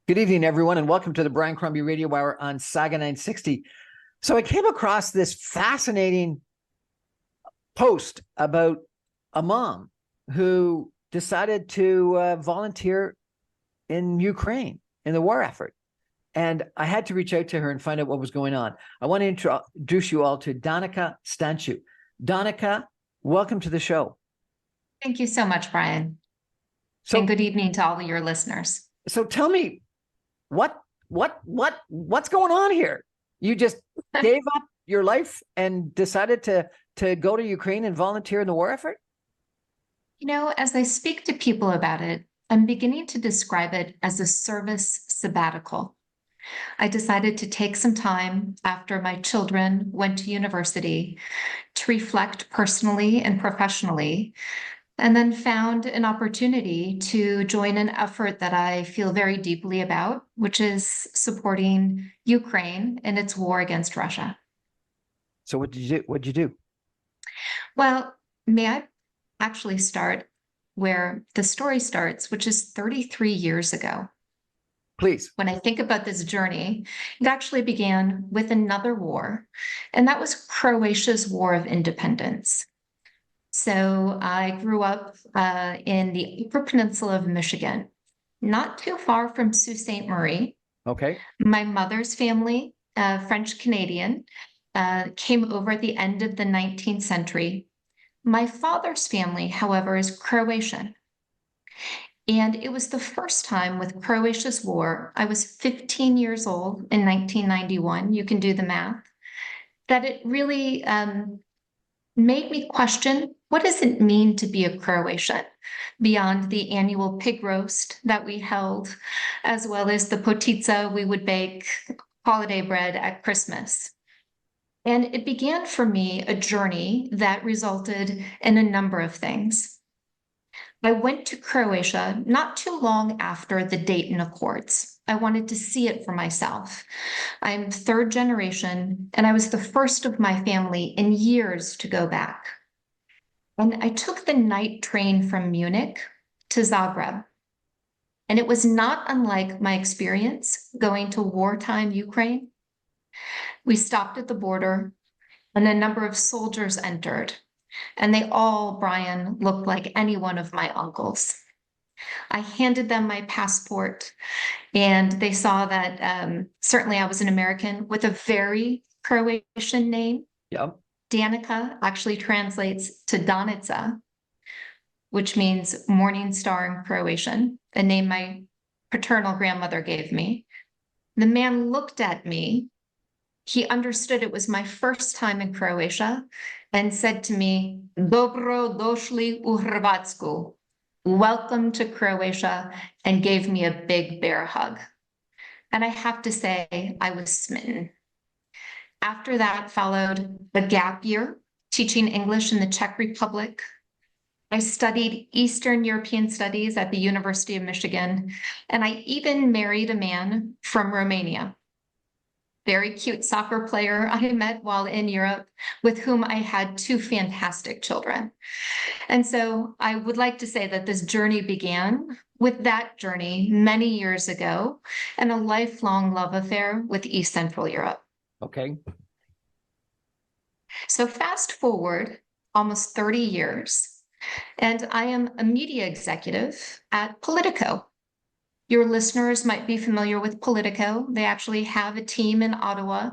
Good evening, everyone, and welcome to the Brian Crombie Radio Hour on Saga 960. So I came across this fascinating post about a mom who decided to volunteer in Ukraine in the war effort. And I had to reach out to her and find out what was going on. I want to introduce you all to Danica Stanciu. Danica, welcome to the show. Thank you so much, Brian. And good evening to all of your listeners. So tell me, what's going on here? You just gave up your life and decided to go to Ukraine and volunteer in the war effort? As I speak to people about it, I'm beginning to describe it as a service sabbatical. I decided to take some time after my children went to university to reflect personally and professionally, and then found an opportunity to join an effort that I feel very deeply about, which is supporting Ukraine in its war against Russia. So what did you do? What'd you do? Well, may I actually start where the story starts, which is 33 years ago. Please. When I think about this journey, it actually began with another war, and that was Croatia's War of Independence. So I grew up in the Upper Peninsula of Michigan, not too far from Sault Ste. Marie. Okay. My mother's family, French Canadian, came over at the end of the 19th century. My father's family, however, is Croatian. And it was the first time with Croatia's war, I was 15 years old in 1991, you can do the math, that it really made me question, what does it mean to be a Croatian beyond the annual pig roast that we held, as well as the potica we would bake, holiday bread at Christmas? And it began for me a journey that resulted in a number of things. I went to Croatia not too long after the Dayton Accords. I wanted to see it for myself. I'm third generation, and I was the first of my family in years to go back. And I took the night train from Munich to Zagreb. And it was not unlike my experience going to wartime Ukraine. We stopped at the border, and a number of soldiers entered. And they all, Brian, looked like any one of my uncles. I handed them my passport, and they saw that certainly I was an American with a very Croatian name. Yep. Danica actually translates to Danica, which means morning star in Croatian, a name my paternal grandmother gave me. The man looked at me. He understood it was my first time in Croatia and said to me, Dobro došli u Hrvatsku. Welcome to Croatia, and gave me a big bear hug. And I have to say, I was smitten. After that followed a gap year teaching English in the Czech Republic. I studied Eastern European studies at the University of Michigan, and I even married a man from Romania. Very cute soccer player I met while in Europe, with whom I had two fantastic children. And so I would like to say that this journey began with that journey many years ago and a lifelong love affair with East Central Europe. Okay. So fast forward almost 30 years, and I am a media executive at Politico. Your listeners might be familiar with Politico. They actually have a team in Ottawa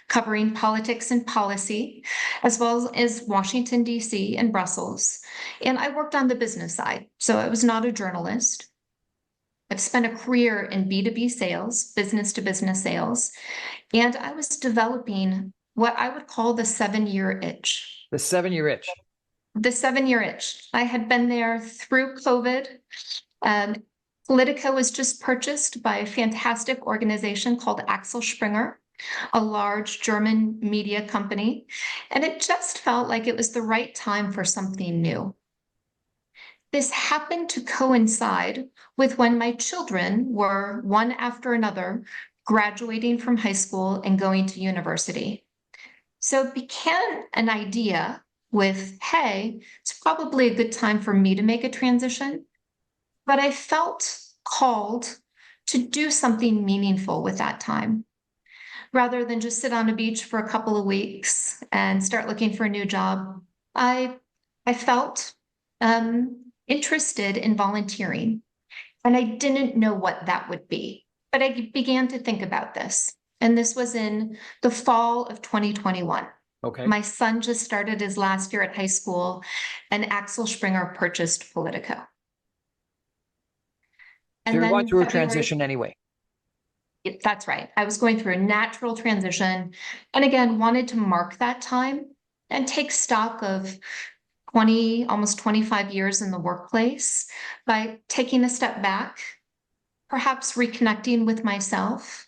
covering politics and policy, as well as Washington, D.C. and Brussels. And I worked on the business side, so I was not a journalist. I've spent a career in B2B sales, business to business sales, and I was developing what I would call the 7-year itch. The 7-year itch. The 7-year itch. I had been there through COVID. Politico was just purchased by a fantastic organization called Axel Springer, a large German media company, and it just felt like it was the right time for something new. This happened to coincide with when my children were, one after another, graduating from high school and going to university. So it began an idea with, hey, it's probably a good time for me to make a transition. But I felt called to do something meaningful with that time. Rather than just sit on a beach for a couple of weeks and start looking for a new job, I felt interested in volunteering, and I didn't know what that would be. But I began to think about this, and this was in the fall of 2021. Okay. My son just started his last year at high school, and Axel Springer purchased Politico. So And you're then going through a February, transition anyway. that's right. I was going through a natural transition, and again, wanted to mark that time and take stock of 20, almost 25 years in the workplace by taking a step back, perhaps reconnecting with myself,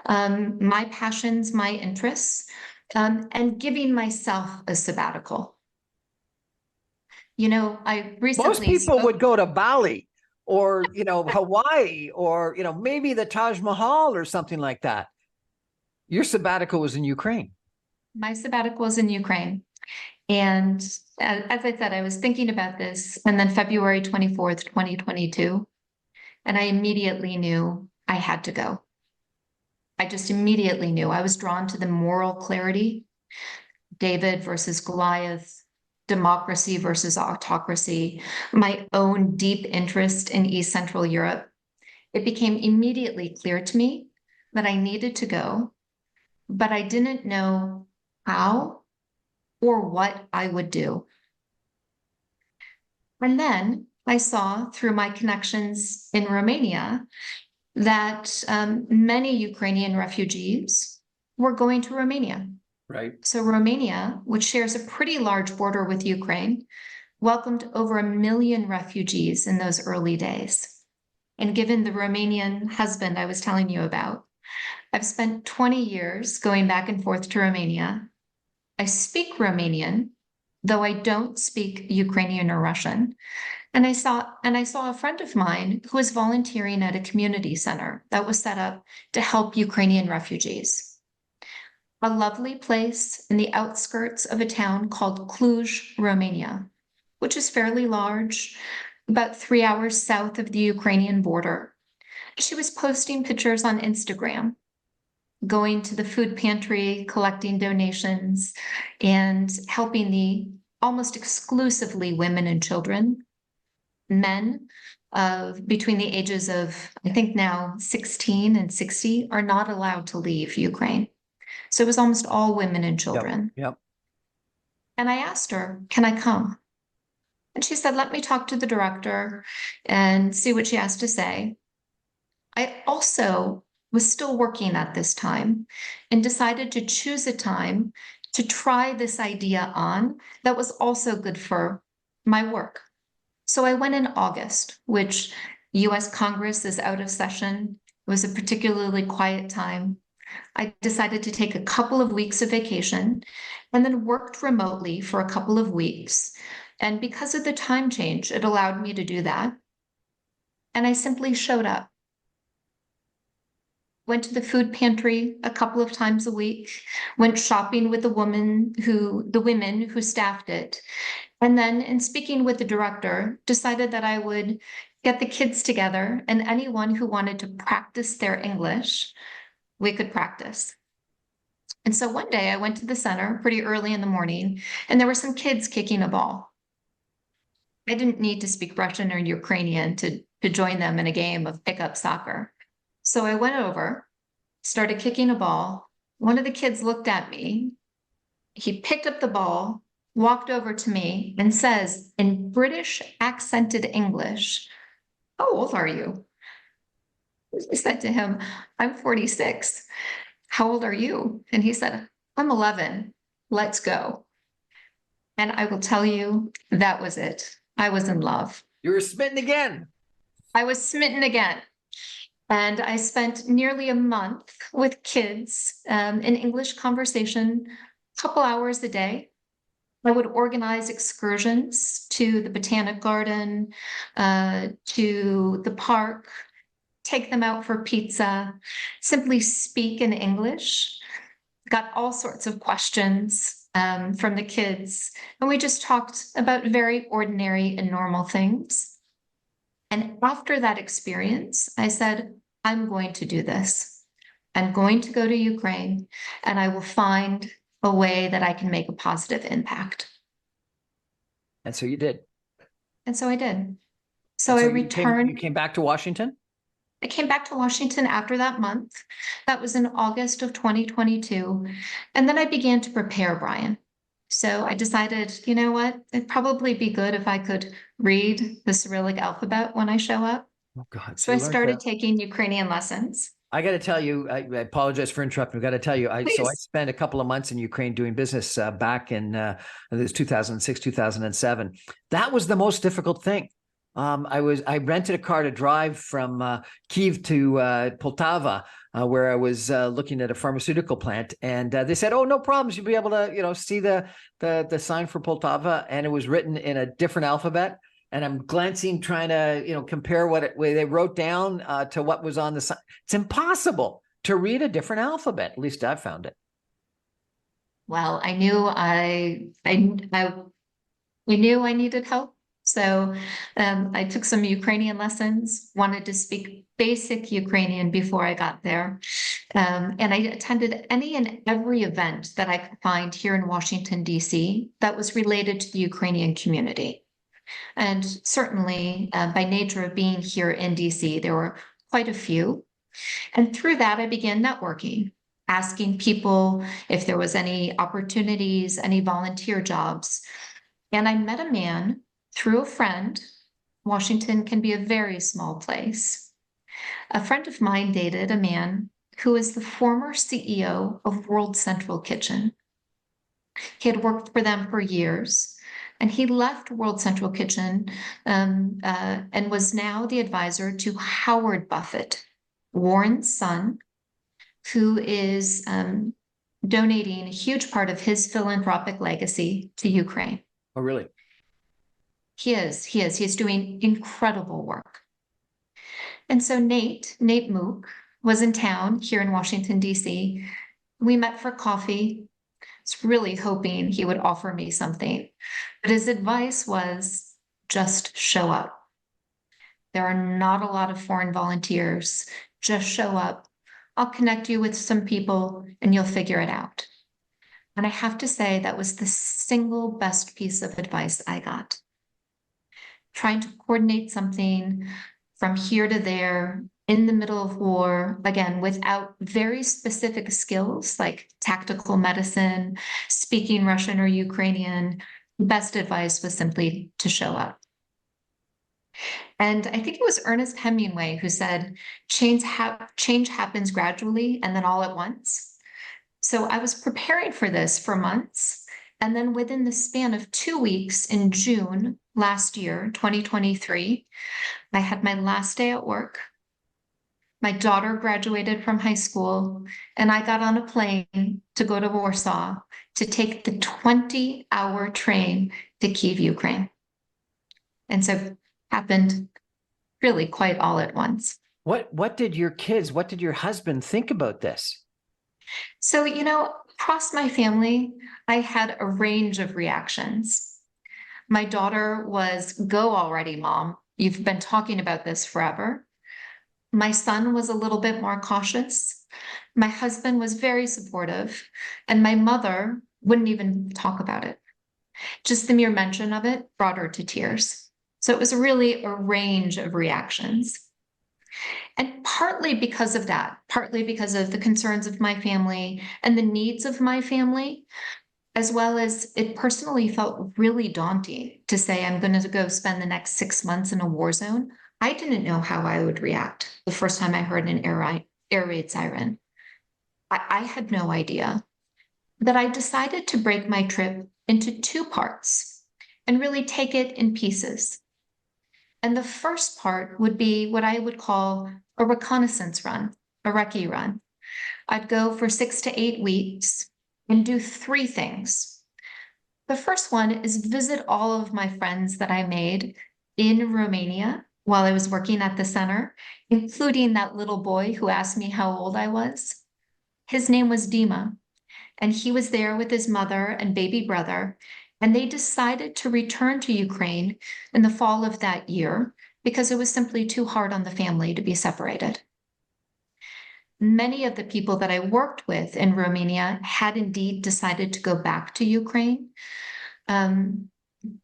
my passions, my interests, and giving myself a sabbatical. You know, I recently Most people would go to Bali or, Hawaii or, maybe the Taj Mahal or something like that. Your sabbatical was in Ukraine. My sabbatical was in Ukraine. And as I said, I was thinking about this, and then February 24th, 2022, and I immediately knew I had to go. I just immediately knew. I was drawn to the moral clarity, David versus Goliath, democracy versus autocracy, my own deep interest in East Central Europe. It became immediately clear to me that I needed to go, but I didn't know how or what I would do. And then I saw through my connections in Romania that many Ukrainian refugees were going to Romania. Right. So Romania, which shares a pretty large border with Ukraine, welcomed over 1 million refugees in those early days. And given the Romanian husband I was telling you about, I've spent 20 years going back and forth to Romania. I speak Romanian, though I don't speak Ukrainian or Russian. And I saw a friend of mine who was volunteering at a community center that was set up to help Ukrainian refugees. A lovely place in the outskirts of a town called Cluj, Romania, which is fairly large, about 3 hours south of the Ukrainian border. She was posting pictures on Instagram, going to the food pantry, collecting donations, and helping the almost exclusively women and children. Men between the ages of, I think now 16 and 60 are not allowed to leave Ukraine. So it was almost all women and children. Yep. And I asked her, can I come? And she said, let me talk to the director and see what she has to say. I also was still working at this time and decided to choose a time to try this idea on that was also good for my work. So I went in August, which US Congress is out of session. It was a particularly quiet time. I decided to take a couple of weeks of vacation and then worked remotely for a couple of weeks. And because of the time change, it allowed me to do that. And I simply showed up. Went to the food pantry a couple of times a week, went shopping with the women who staffed it. And then in speaking with the director, decided that I would get the kids together, and anyone who wanted to practice their English, we could practice. And so one day I went to the center pretty early in the morning, and there were some kids kicking a ball. I didn't need to speak Russian or Ukrainian to join them in a game of pickup soccer. So I went over, started kicking a ball. One of the kids looked at me. He picked up the ball, walked over to me, and says in British accented English, "How old are you?" I said to him, "I'm 46. How old are you?" And he said, "I'm 11. Let's go." And I will tell you, that was it. I was in love. You were smitten again. I was smitten again. And I spent nearly a month with kids in English conversation, a couple hours a day. I would organize excursions to the Botanic Garden, to the park, take them out for pizza, simply speak in English. Got all sorts of questions from the kids. And we just talked about very ordinary and normal things. And after that experience, I said, I'm going to do this. I'm going to go to Ukraine and I will find a way that I can make a positive impact. And so you did. And so I did. So And I so returned. you came back to Washington? I came back to Washington after that month. That was in August of 2022. And then I began to prepare, Brian. So I decided, you know what? It'd probably be good if I could read the Cyrillic alphabet when I show up. Oh God. So So I you learned started to. taking Ukrainian lessons. I got to tell you, I apologize for interrupting. I got to tell you, I Please. spent a couple of months in Ukraine doing business back in it was 2006, 2007. That was the most difficult thing. I rented a car to drive from Kiev to Poltava, where I was looking at a pharmaceutical plant, and they said, "Oh, no problems. You'll be able to, see the sign for Poltava," and it was written in a different alphabet. And I'm glancing, trying to, compare what they wrote down to what was on the sign. It's impossible to read a different alphabet. At least I found it. Well, I knew I knew I needed help. So I took some Ukrainian lessons, wanted to speak basic Ukrainian before I got there. And I attended any and every event that I could find here in Washington, D.C. that was related to the Ukrainian community. And certainly, by nature of being here in DC, there were quite a few. And through that, I began networking, asking people if there was any opportunities, any volunteer jobs. And I met a man through a friend. Washington can be a very small place. A friend of mine dated a man who is the former CEO of World Central Kitchen. He had worked for them for years. And he left World Central Kitchen and was now the advisor to Howard Buffett, Warren's son, who is donating a huge part of his philanthropic legacy to Ukraine. Oh, really? He is. He's doing incredible work. And so Nate Mook, was in town here in Washington, D.C. We met for coffee. Was really hoping he would offer me something. But his advice was just show up. There are not a lot of foreign volunteers. Just show up. I'll connect you with some people and you'll figure it out. And I have to say that was the single best piece of advice I got. Trying to coordinate something from here to there in the middle of war, again, without very specific skills like tactical medicine, speaking Russian or Ukrainian, the best advice was simply to show up. And I think it was Ernest Hemingway who said, change happens gradually and then all at once. So I was preparing for this for months. And then within the span of 2 weeks in June last year, 2023, I had my last day at work. My daughter graduated from high school, and I got on a plane to go to Warsaw to take the 20-hour train to Kyiv, Ukraine. And so it happened really quite all at once. What did your husband think about this? So, across my family, I had a range of reactions. My daughter was, "Go already, Mom. You've been talking about this forever." My son was a little bit more cautious. My husband was very supportive, and my mother wouldn't even talk about it. Just the mere mention of it brought her to tears. So it was really a range of reactions. And partly because of that, partly because of the concerns of my family and the needs of my family, as well as it personally felt really daunting to say I'm going to go spend the next 6 months in a war zone. I didn't know how I would react the first time I heard an air raid siren. I had no idea. But I decided to break my trip into 2 parts and really take it in pieces. And the first part would be what I would call a reconnaissance run, a recce run. I'd go for 6 to 8 weeks and do 3 things. The first one is visit all of my friends that I made in Romania while I was working at the center, including that little boy who asked me how old I was. His name was Dima, and he was there with his mother and baby brother, and they decided to return to Ukraine in the fall of that year because it was simply too hard on the family to be separated. many of the people that I worked with in Romania had indeed decided to go back to Ukraine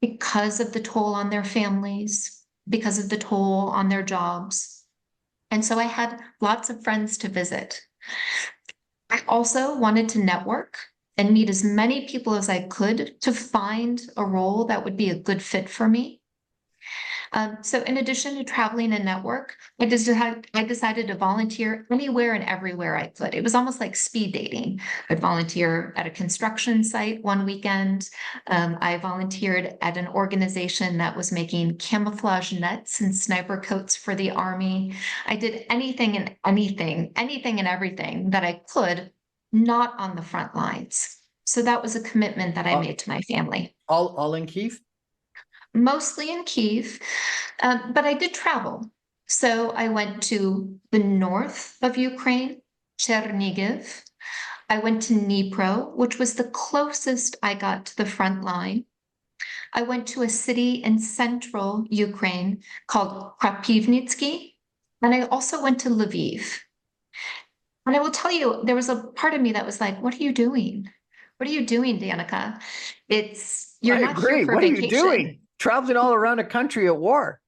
because of the toll on their families, because of the toll on their jobs. And so I had lots of friends to visit. I also wanted to network and meet as many people as I could to find a role that would be a good fit for me. So in addition to traveling and network, I decided to volunteer anywhere and everywhere I could. It was almost like speed dating. I'd volunteer at a construction site one weekend. I volunteered at an organization that was making camouflage nets and sniper coats for the Army. I did anything and everything that I could, not on the front lines. So that was a commitment that I made to my family. All in Kyiv? Mostly in Kyiv, but I did travel. So I went to the north of Ukraine, Chernigiv. I went to Dnipro, which was the closest I got to the front line. I went to a city in central Ukraine called Kropivnitsky, and I also went to Lviv. And I will tell you, there was a part of me that was like, what are you doing? What are you doing, Danica? You're not here for What vacation. Are you doing? Traveling all around a country at war.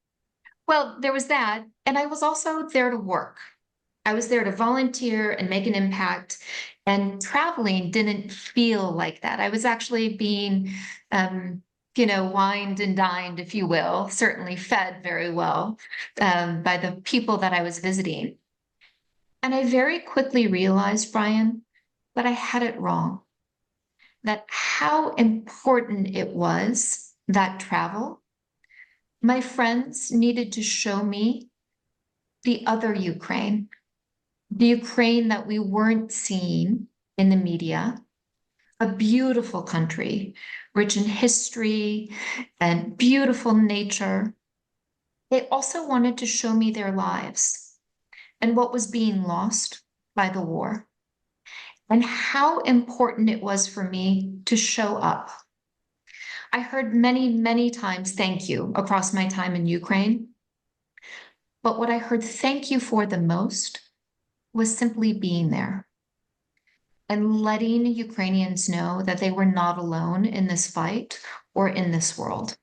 Well, there was that. And I was also there to work. I was there to volunteer and make an impact. And traveling didn't feel like that. I was actually being, wined and dined, if you will, certainly fed very well by the people that I was visiting. And I very quickly realized, Brian, that I had it wrong. That how important it was, that travel. My friends needed to show me the other Ukraine, the Ukraine that we weren't seeing in the media, a beautiful country, rich in history and beautiful nature. They also wanted to show me their lives and what was being lost by the war, and how important it was for me to show up. I heard many, many times thank you across my time in Ukraine. But what I heard thank you for the most was simply being there and letting Ukrainians know that they were not alone in this fight or in this world,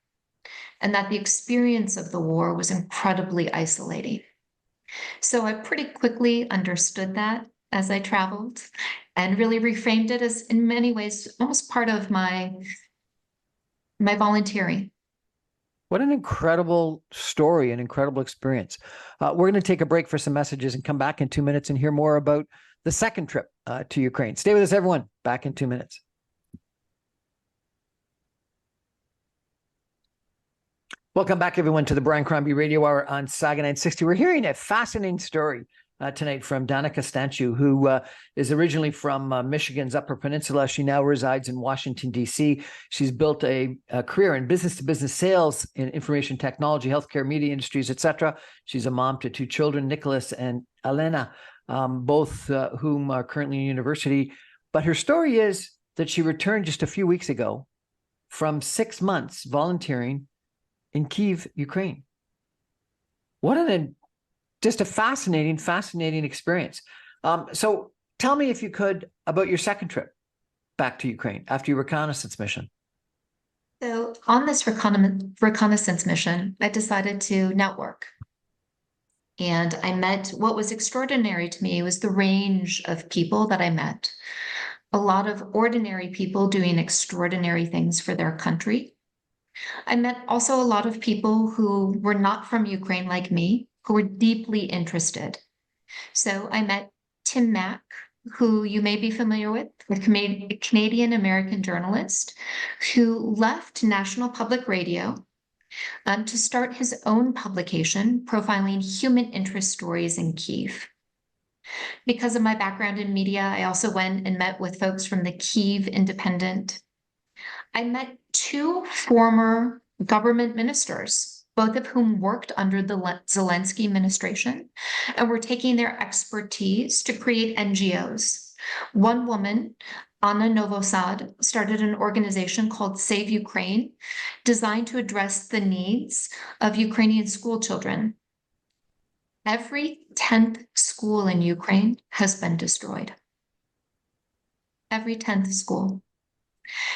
and that the experience of the war was incredibly isolating. So I pretty quickly understood that as I traveled and really reframed it as, in many ways, almost part of my volunteering. What an incredible story, an incredible experience. We're going to take a break for some messages and come back in 2 minutes and hear more about the second trip to Ukraine. Stay with us, everyone. Back in 2 minutes. Welcome back, everyone, to the Brian Crombie Radio Hour on Saga 960. We're hearing a fascinating story tonight from Danica Stanciu, who is originally from Michigan's Upper Peninsula. She now resides in Washington, D.C. She's built a career in business-to-business sales in information technology, healthcare, media industries, etc. She's a mom to 2 children, Nicholas and Elena, both whom are currently in university. But her story is that she returned just a few weeks ago from 6 months volunteering in Kyiv, Ukraine. Just a fascinating experience. So tell me, if you could, about your second trip back to Ukraine after your reconnaissance mission. So on this reconnaissance mission, I decided to network. And I met, what was extraordinary to me was the range of people that I met. A lot of ordinary people doing extraordinary things for their country. I met also a lot of people who were not from Ukraine like me, who were deeply interested. So I met Tim Mack, who you may be familiar with, a Canadian-American journalist who left National Public Radio to start his own publication profiling human interest stories in Kyiv. Because of my background in media, I also went and met with folks from the Kyiv Independent. I met 2 former government ministers, both of whom worked under the Zelensky administration and were taking their expertise to create NGOs. One woman, Anna Novosad, started an organization called Save Ukraine, designed to address the needs of Ukrainian school children. Every 10th school in Ukraine has been destroyed. Every 10th school.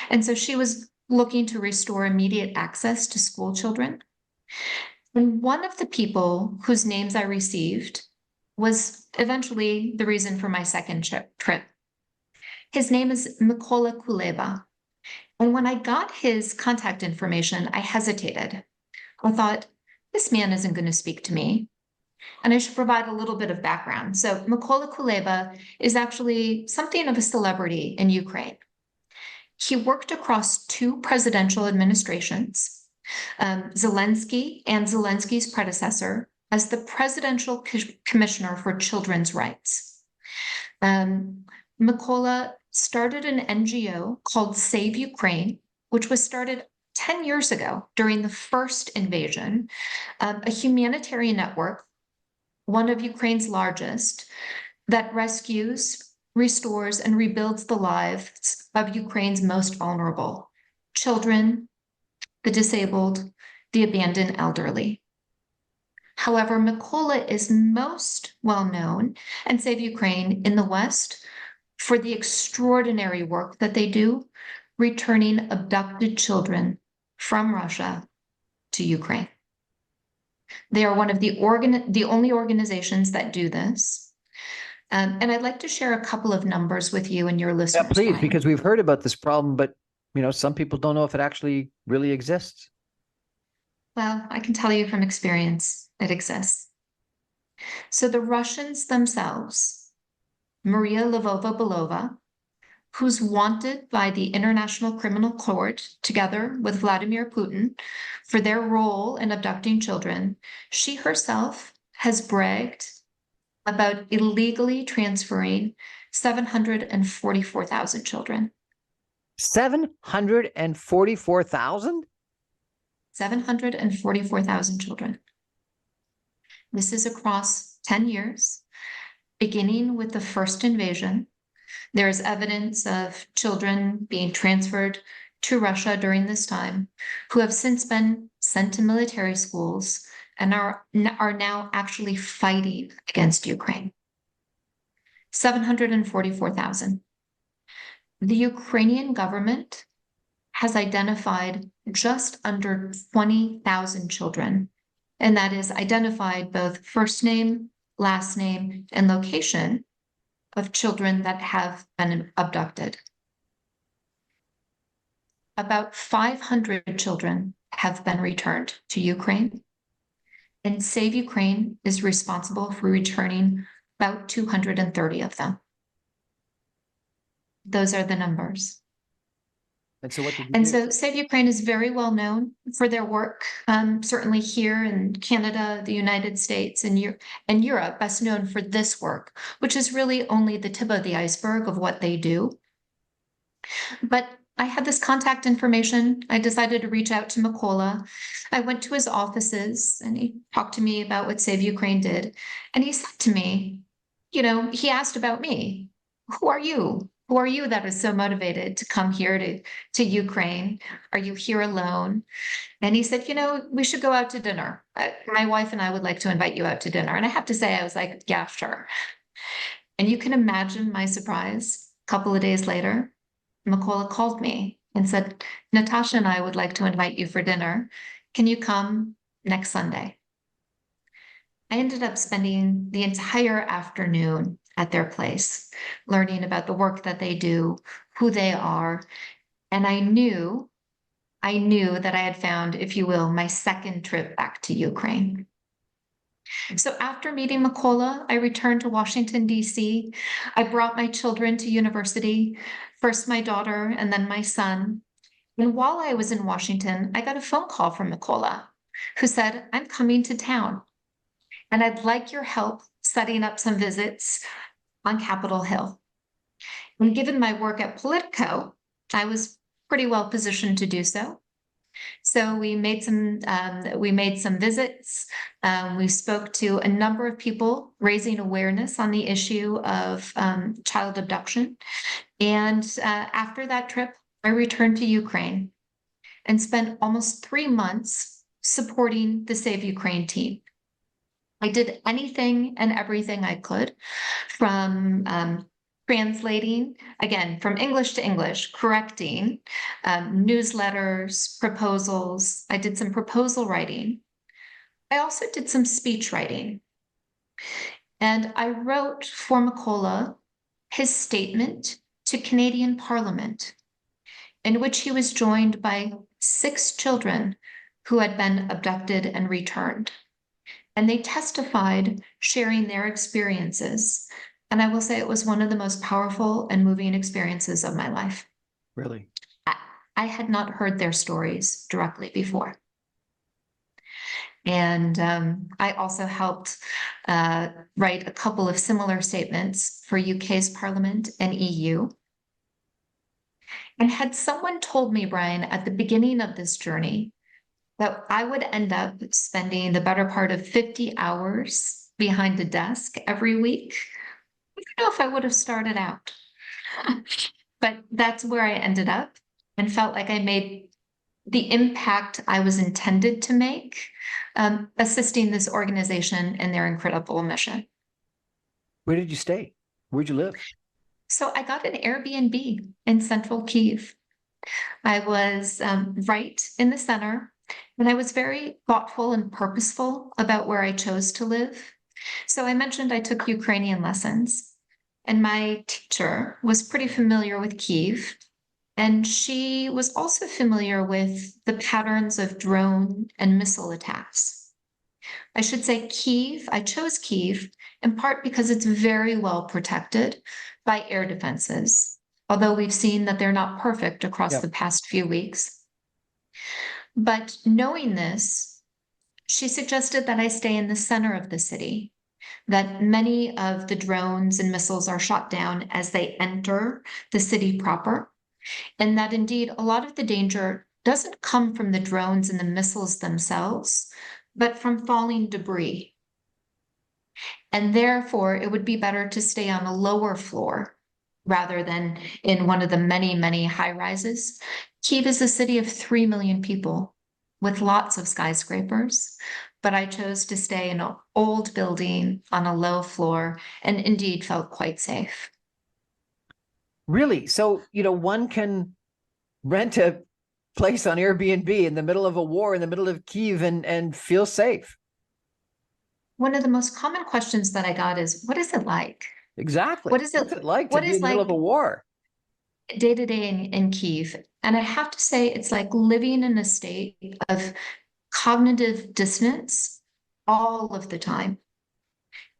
And so she was looking to restore immediate access to school children. And one of the people whose names I received was eventually the reason for my second trip. His name is Mykola Kuleba. And when I got his contact information, I hesitated. I thought, this man isn't going to speak to me. And I should provide a little bit of background. So Mykola Kuleba is actually something of a celebrity in Ukraine. He worked across 2 presidential administrations, Zelensky and Zelensky's predecessor, as the Presidential Commissioner for Children's Rights. Mykola started an NGO called Save Ukraine, which was started 10 years ago during the first invasion, a humanitarian network, one of Ukraine's largest, that rescues, restores, and rebuilds the lives of Ukraine's most vulnerable: children, the disabled, the abandoned elderly. However, Mykola is most well known, and Save Ukraine in the West, for the extraordinary work that they do, returning abducted children from Russia to Ukraine. They are one of the only organizations that do this. And I'd like to share a couple of numbers with you and your listeners. Yeah, please, Brian. because we've heard about this problem, but some people don't know if it actually really exists. Well, I can tell you from experience, it exists. So the Russians themselves, Maria Lvova-Belova, who's wanted by the International Criminal Court together with Vladimir Putin for their role in abducting children, she herself has bragged about illegally transferring 744,000 children. 744,000? 744,000 children. This is across 10 years, beginning with the first invasion. There is evidence of children being transferred to Russia during this time who have since been sent to military schools and are now actually fighting against Ukraine. 744,000. The Ukrainian government has identified just under 20,000 children, and that is identified both first name, last name, and location of children that have been abducted. About 500 children have been returned to Ukraine, and Save Ukraine is responsible for returning about 230 of them. Those are the numbers. And so what did you And do? so Save Ukraine is very well known for their work, certainly here in Canada, the United States, and Europe, best known for this work, which is really only the tip of the iceberg of what they do. But I had this contact information. I decided to reach out to Mykola. I went to his offices and he talked to me about what Save Ukraine did. And he said to me, he asked about me. Who are you? Who are you that is so motivated to come here to Ukraine? Are you here alone? And he said, we should go out to dinner. My wife and I would like to invite you out to dinner. And I have to say, I was like, yeah, sure. And you can imagine my surprise. A couple of days later, Mykola called me and said, Natasha and I would like to invite you for dinner. Can you come next Sunday? I ended up spending the entire afternoon at their place, learning about the work that they do, who they are. And I knew that I had found, if you will, my second trip back to Ukraine. So after meeting Mykola, I returned to Washington, D.C. I brought my children to university, first my daughter and then my son. And while I was in Washington, I got a phone call from Mykola, who said, I'm coming to town, and I'd like your help setting up some visits on Capitol Hill. And given my work at Politico, I was pretty well positioned to do so. So we made some visits. We spoke to a number of people raising awareness on the issue of child abduction. And after that trip, I returned to Ukraine and spent almost 3 months supporting the Save Ukraine team. I did anything and everything I could, from translating, again, from English to English, correcting newsletters, proposals. I did some proposal writing. I also did some speech writing. And I wrote for Macola his statement to Canadian Parliament, in which he was joined by 6 children who had been abducted and returned. And they testified, sharing their experiences. And I will say it was one of the most powerful and moving experiences of my life. Really? I had not heard their stories directly before. And I also helped write a couple of similar statements for UK's Parliament and EU. And had someone told me, Brian, at the beginning of this journey, that I would end up spending the better part of 50 hours behind a desk every week, I don't know if I would have started out. But that's where I ended up, and felt like I made the impact I was intended to make, assisting this organization in their incredible mission. Where did you stay? Where'd you live? So I got an Airbnb in central Kyiv. I was right in the center, and I was very thoughtful and purposeful about where I chose to live. So I mentioned I took Ukrainian lessons, and my teacher was pretty familiar with Kyiv, and she was also familiar with the patterns of drone and missile attacks. I should say Kyiv, I chose Kyiv in part because it's very well protected by air defenses, although we've seen that they're not perfect across the past few weeks. But knowing this, she suggested that I stay in the center of the city, that many of the drones and missiles are shot down as they enter the city proper, and that indeed a lot of the danger doesn't come from the drones and the missiles themselves, but from falling debris. And therefore, it would be better to stay on a lower floor rather than in one of the many, many high rises. Kyiv is a city of 3 million people with lots of skyscrapers, but I chose to stay in an old building on a low floor, and indeed felt quite safe. Really? So, one can rent a place on Airbnb in the middle of a war in the middle of Kyiv and feel safe. One of the most common questions that I got is, what is it like? Exactly. What's it like to be in the middle of a war? Day to day in Kyiv? And I have to say, it's like living in a state of cognitive dissonance all of the time.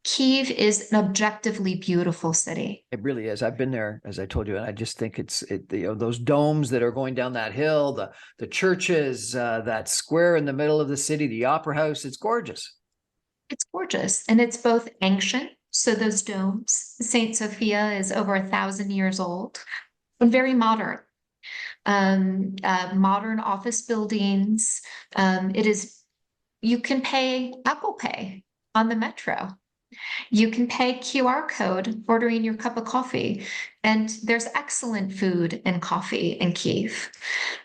Kyiv is an objectively beautiful city. It really is. I've been there, as I told you, and I just think those domes that are going down that hill, the churches, that square in the middle of the city, the opera house. It's gorgeous. It's gorgeous, and it's both ancient. So those domes, Saint Sophia is over 1,000 years old, and very modern. Modern office buildings. You can pay Apple Pay on the metro. You can pay QR code ordering your cup of coffee, and there's excellent food and coffee in Kyiv.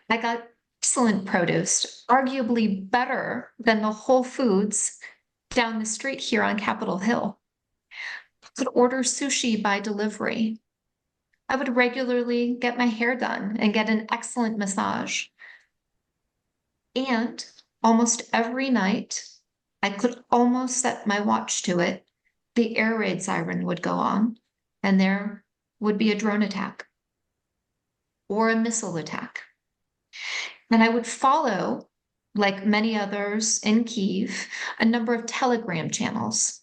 I got excellent produce, arguably better than the Whole Foods down the street here on Capitol Hill. I could order sushi by delivery. I would regularly get my hair done and get an excellent massage. And almost every night, I could almost set my watch to it. The air raid siren would go on, and there would be a drone attack or a missile attack. And I would follow, like many others in Kyiv, a number of Telegram channels.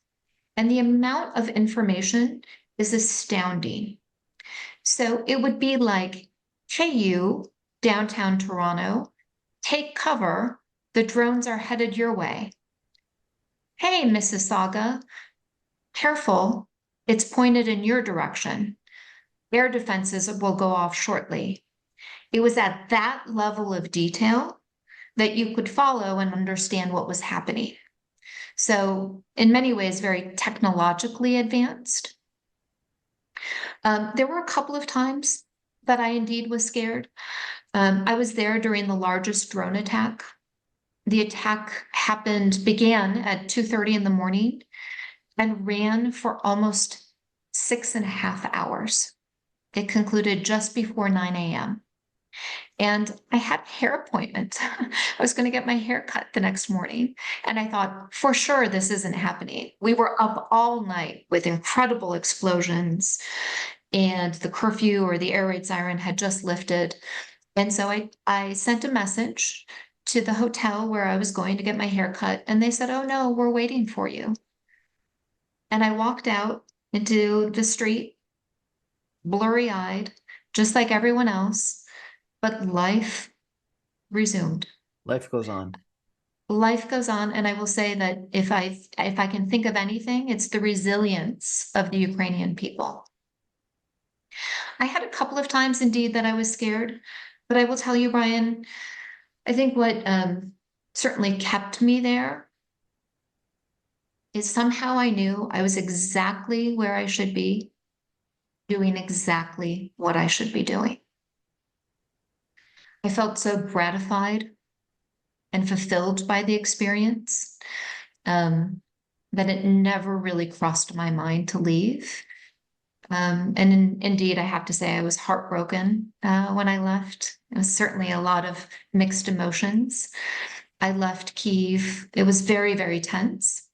And the amount of information is astounding. So it would be like, hey, you, downtown Toronto, take cover. The drones are headed your way. Hey, Mississauga, careful. It's pointed in your direction. Air defenses will go off shortly. It was at that level of detail that you could follow and understand what was happening. So in many ways, very technologically advanced. There were a couple of times that I indeed was scared. I was there during the largest drone attack The attack began at 2:30 in the morning and ran for almost 6.5 hours. It concluded just before 9 a.m. And I had a hair appointment. I was going to get my hair cut the next morning. And I thought, for sure, this isn't happening. We were up all night with incredible explosions, and the curfew or the air raid siren had just lifted. And so I sent a message to the hotel where I was going to get my hair cut. And they said, oh, no, we're waiting for you. And I walked out into the street, blurry-eyed, just like everyone else, but life resumed. Life goes on. Life goes on, and I will say that if I can think of anything, it's the resilience of the Ukrainian people. I had a couple of times indeed that I was scared, but I will tell you, Brian, I think what certainly kept me there is somehow I knew I was exactly where I should be, doing exactly what I should be doing. I felt so gratified and fulfilled by the experience that it never really crossed my mind to leave. Indeed, I have to say I was heartbroken when I left. It was certainly a lot of mixed emotions. I left Kyiv. It was very, very tense.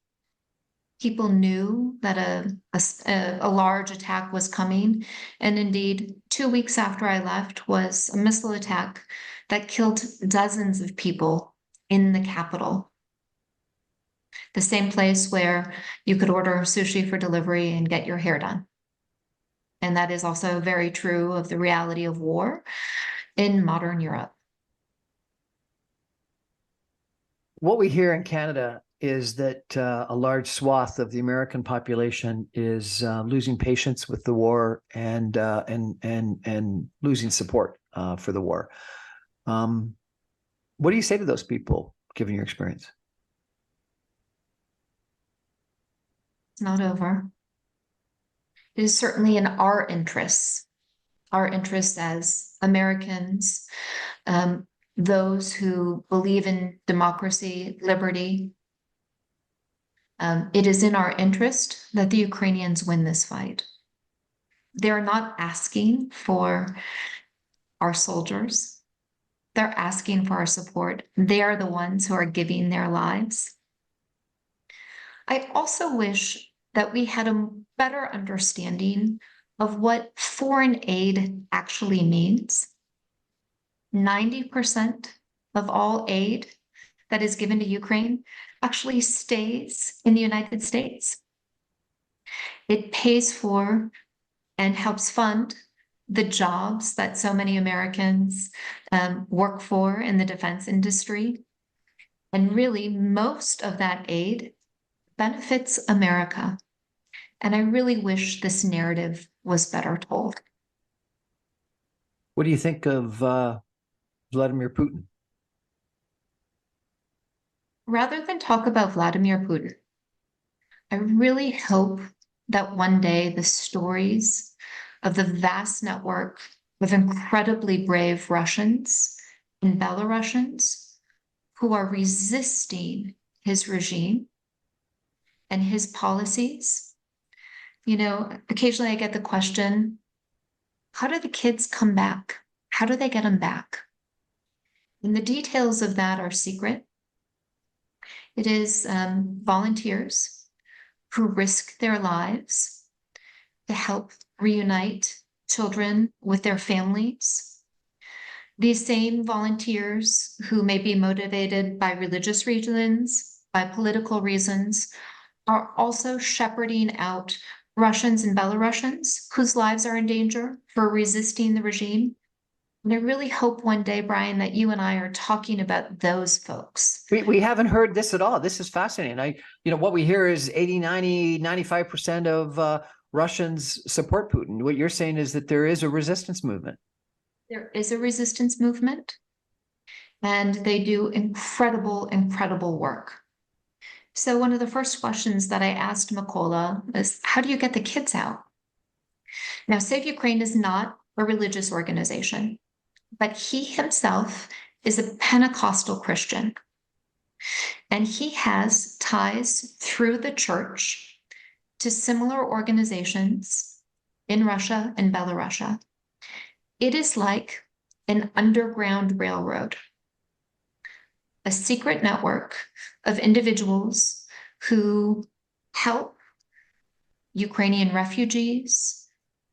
People knew that a large attack was coming. And indeed, 2 weeks after I left was a missile attack that killed dozens of people in the capital. The same place where you could order sushi for delivery and get your hair done. And that is also very true of the reality of war in modern Europe. What we hear in Canada is that a large swath of the American population is losing patience with the war and losing support for the war. What do you say to those people, given your experience? It's not over. It is certainly in our interests as Americans, those who believe in democracy, liberty. It is in our interest that the Ukrainians win this fight. They're not asking for our soldiers. They're asking for our support. They are the ones who are giving their lives. I also wish that we had a better understanding of what foreign aid actually means. 90% of all aid that is given to Ukraine actually stays in the United States. It pays for and helps fund the jobs that so many Americans work for in the defense industry. And really, most of that aid benefits America. And I really wish this narrative was better told. What do you think of Vladimir Putin? Rather than talk about Vladimir Putin, I really hope that one day the stories of the vast network of incredibly brave Russians and Belarusians who are resisting his regime and his policies. You know, occasionally I get the question, how do the kids come back? How do they get them back? And the details of that are secret. It is volunteers who risk their lives to help reunite children with their families. These same volunteers who may be motivated by religious reasons, by political reasons, are also shepherding out Russians and Belarusians whose lives are in danger for resisting the regime. And I really hope one day, Brian, that you and I are talking about those folks. We haven't heard this at all. This is fascinating. What we hear is 80, 90, 95% of Russians support Putin. What you're saying is that there is a resistance movement. There is a resistance movement, and they do incredible, incredible work. So one of the first questions that I asked Mykola is, how do you get the kids out? Now, Save Ukraine is not a religious organization, but he himself is a Pentecostal Christian. and he has ties through the church to similar organizations in Russia and Belarus. It is like an underground railroad, a secret network of individuals who help Ukrainian refugees,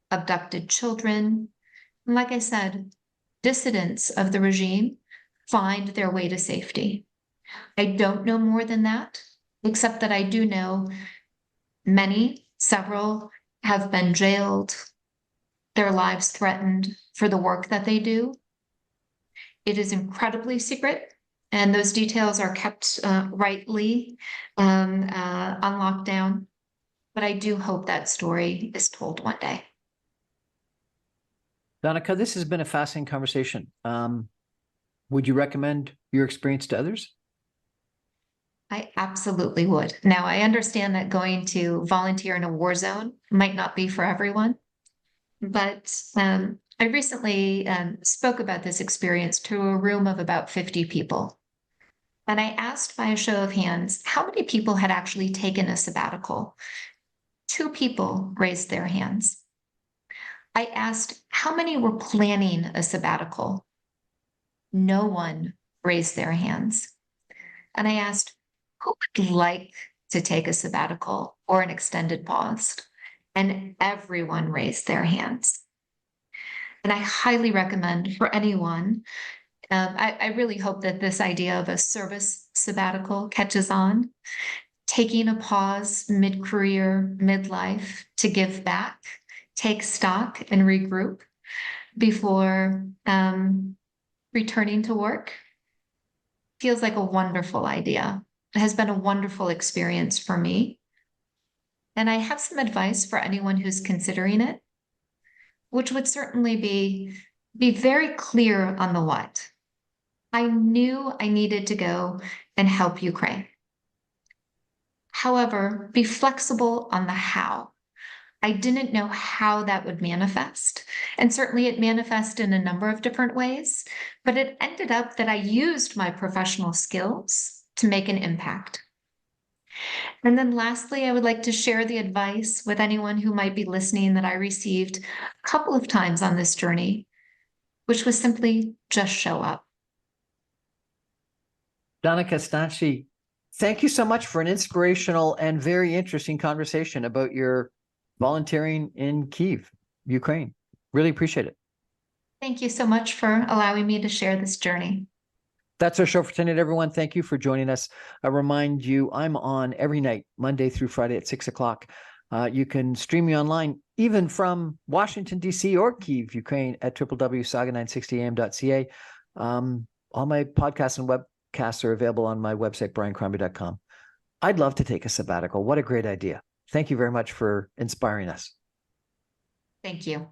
abducted children, and like I said, dissidents of the regime find their way to safety. I don't know more than that, except that I do know several have been jailed, their lives threatened for the work that they do. It is incredibly secret, and those details are kept rightly on lockdown. But I do hope that story is told one day. Danica, this has been a fascinating conversation. Would you recommend your experience to others? I absolutely would. Now, I understand that going to volunteer in a war zone might not be for everyone, but I recently spoke about this experience to a room of about 50 people. And I asked by a show of hands, how many people had actually taken a sabbatical? 2 people raised their hands. I asked how many were planning a sabbatical. No one raised their hands. And I asked, who would like to take a sabbatical or an extended pause? And everyone raised their hands. And I highly recommend for anyone, I really hope that this idea of a service sabbatical catches on, taking a pause mid-career, midlife to give back, take stock and regroup before returning to work feels like a wonderful idea. It has been a wonderful experience for me. And I have some advice for anyone who's considering it, which would certainly be very clear on the what. I knew I needed to go and help Ukraine. However, be flexible on the how. I didn't know how that would manifest. And certainly it manifested in a number of different ways, but it ended up that I used my professional skills to make an impact. And then lastly, I would like to share the advice with anyone who might be listening that I received a couple of times on this journey, which was simply just show up. Danica Stanciu, thank you so much for an inspirational and very interesting conversation about your volunteering in Kyiv, Ukraine. Really appreciate it. Thank you so much for allowing me to share this journey. That's our show for tonight, everyone. Thank you for joining us. I remind you, I'm on every night, Monday through Friday at 6 o'clock. You can stream me online, even from Washington, D.C. or Kyiv, Ukraine, at www.saga960am.ca. All my podcasts and webcasts are available on my website, briancrombie.com. I'd love to take a sabbatical. What a great idea. Thank you very much for inspiring us. Thank you.